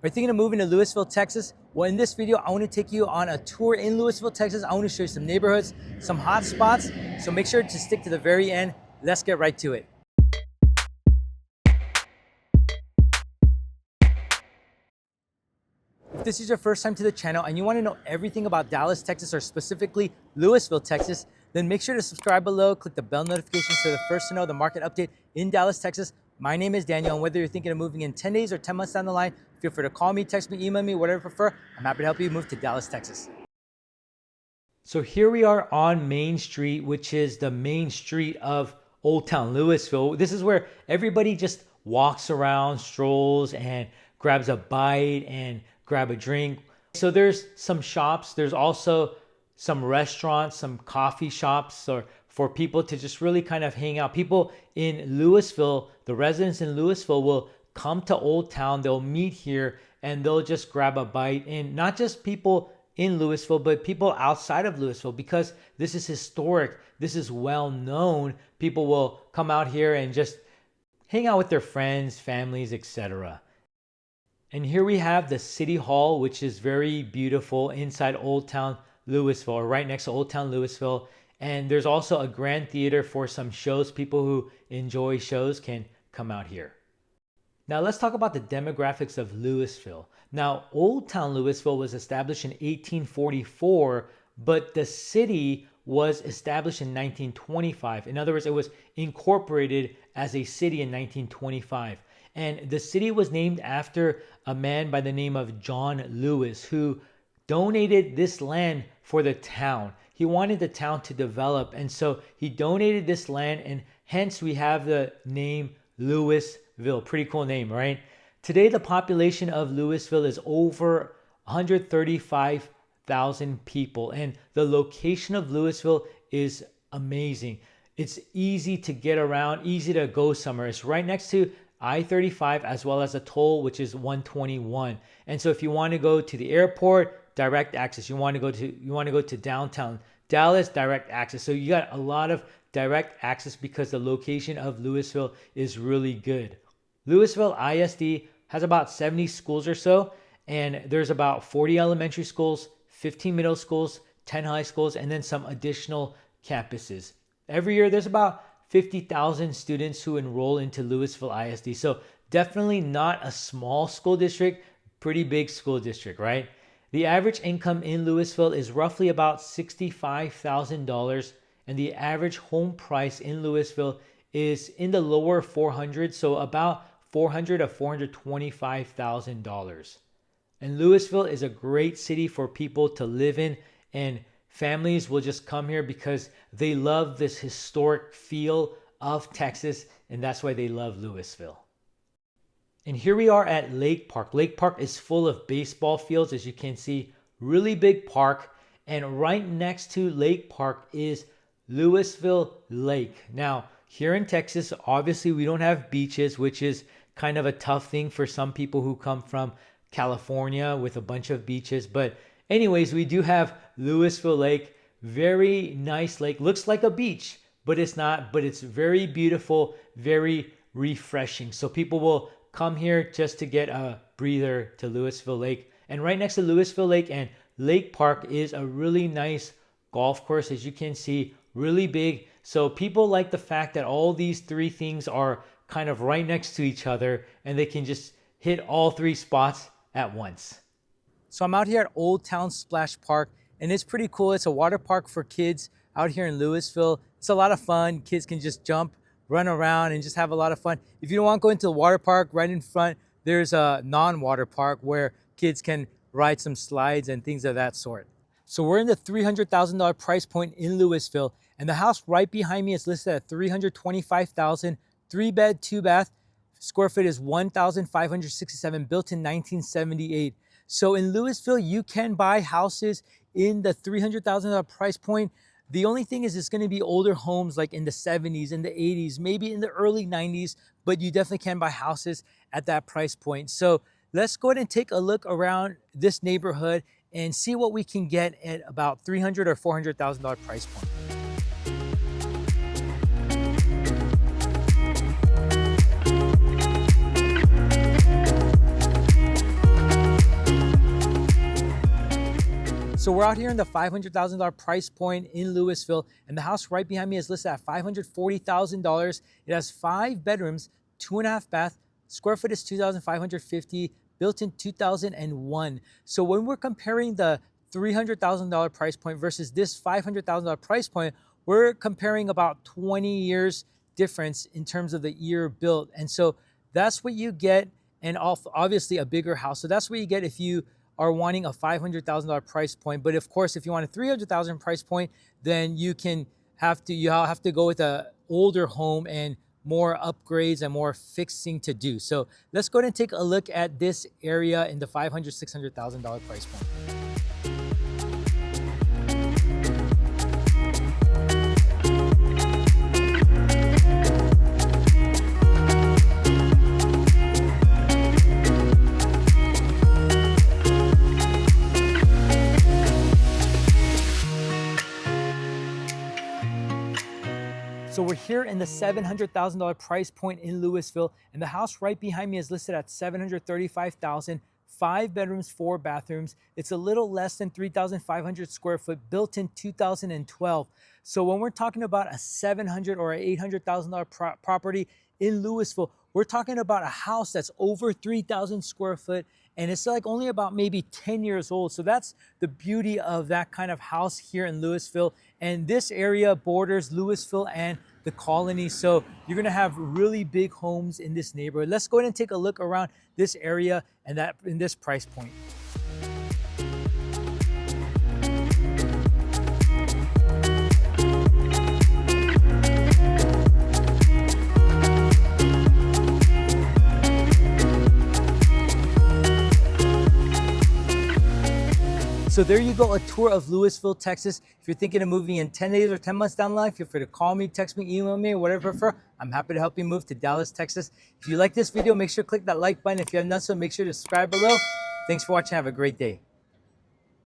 Are you thinking of moving to Lewisville, Texas? Well, in this video, I want to take you on a tour in Lewisville, Texas. I want to show you some neighborhoods, some hot spots. So make sure to stick to the very end. Let's get right to it. If this is your first time to the channel and you want to know everything about Dallas, Texas, or specifically Lewisville, Texas, then make sure to subscribe below, click the bell notification so you're the first to know the market update in Dallas, Texas. My name is Daniel, and whether you're thinking of moving in 10 days or 10 months down the line, feel free to call me, text me, email me, whatever you prefer. I'm happy to help you move to Dallas, Texas. So here we are on Main Street, which is the main street of Old Town Lewisville. This is where everybody just walks around, strolls, and grabs a bite and grab a drink. So there's some shops. There's also some restaurants, some coffee shops, or for people to just really kind of hang out. People in Lewisville, the residents in Lewisville will come to Old Town, they'll meet here, and they'll just grab a bite. And not just people in Lewisville, but people outside of Lewisville, because this is historic, this is well known. People will come out here and just hang out with their friends, families, etc. And here we have the City Hall, which is very beautiful inside Old Town Lewisville, or right next to Old Town Lewisville. And there's also a grand theater for some shows. People who enjoy shows can come out here. Now let's talk about the demographics of Lewisville. Now, Old Town Lewisville was established in 1844, but the city was established in 1925. In other words, it was incorporated as a city in 1925. And the city was named after a man by the name of John Lewis, who donated this land for the town. He wanted the town to develop, and so he donated this land, and hence we have the name Lewisville. Pretty cool name, right? Today, the population of Lewisville is over 135,000 people, and the location of Lewisville is amazing. It's easy to get around, easy to go somewhere. It's right next to I-35 as well as a toll, which is 121. And so if you want to go to the airport, direct access. You want to go to downtown Dallas, direct access. So you got a lot of direct access because the location of Lewisville is really good. Lewisville ISD has about 70 schools or so, and there's about 40 elementary schools, 15 middle schools, 10 high schools, and then some additional campuses. Every year there's about 50,000 students who enroll into Lewisville ISD. So definitely not a small school district, pretty big school district, right? The average income in Lewisville is roughly about $65,000, and the average home price in Lewisville is in the lower 400s, so about $400,000 to $425,000. And Lewisville is a great city for people to live in, and families will just come here because they love this historic feel of Texas, and that's why they love Lewisville. And here we are at Lake Park. Lake Park is full of baseball fields, as you can see, really big park. And right next to Lake Park is Lewisville Lake. Now, here in Texas, obviously we don't have beaches, which is kind of a tough thing for some people who come from California with a bunch of beaches. But anyways, we do have Lewisville Lake, very nice lake. Looks like a beach, but it's not, but it's very beautiful, very refreshing. So people will come here just to get a breather to Lewisville Lake. And right next to Lewisville Lake and Lake Park is a really nice golf course, as you can see, really big. So people like the fact that all these three things are kind of right next to each other, and they can just hit all three spots at once. So I'm out here at Old Town Splash Park, and it's pretty cool. It's a water park for kids out here in Lewisville. It's a lot of fun. Kids can just jump, run around, and just have a lot of fun. If you don't want to go into the water park, right in front, there's a non-water park where kids can ride some slides and things of that sort. So we're in the $300,000 price point in Lewisville, and the house right behind me is listed at $325,000, 3-bed, 2-bath. Square foot is 1,567, built in 1978. So in Lewisville, you can buy houses in the $300,000 price point. The only thing is it's going to be older homes like in the 70s, in the 80s, maybe in the early 90s, but you definitely can buy houses at that price point. So let's go ahead and take a look around this neighborhood and see what we can get at about $300,000 or $400,000 price point. So we're out here in the $500,000 price point in Lewisville, and the house right behind me is listed at $540,000. It has 5 bedrooms, 2.5 bath. Square foot is 2,550, built in 2001. So when we're comparing the $300,000 price point versus this $500,000 price point, we're comparing about 20 years difference in terms of the year built. And so that's what you get, and obviously a bigger house. So that's what you get if you are wanting a $500,000 price point. But of course, if you want a $300,000 price point, then you have to go with a older home and more upgrades and more fixing to do. So let's go ahead and take a look at this area in the $500,000-$600,000 price point. So we're here in the $700,000 price point in Lewisville, and the house right behind me is listed at $735,000, 5 bedrooms, 4 bathrooms. It's a little less than 3,500 square foot, built in 2012. So when we're talking about a $700,000 or $800,000 property in Lewisville, we're talking about a house that's over 3,000 square foot, and it's like only about maybe 10 years old. So that's the beauty of that kind of house here in Lewisville. And this area borders Lewisville and the Colony. So you're gonna have really big homes in this neighborhood. Let's go ahead and take a look around this area and that in this price point. So there you go, a tour of Lewisville, Texas. If you're thinking of moving in 10 days or 10 months down the line, feel free to call me, text me, email me, or whatever you prefer. I'm happy to help you move to Dallas, Texas. If you like this video, make sure to click that like button. If you haven't done so, make sure to subscribe below. Thanks for watching. Have a great day.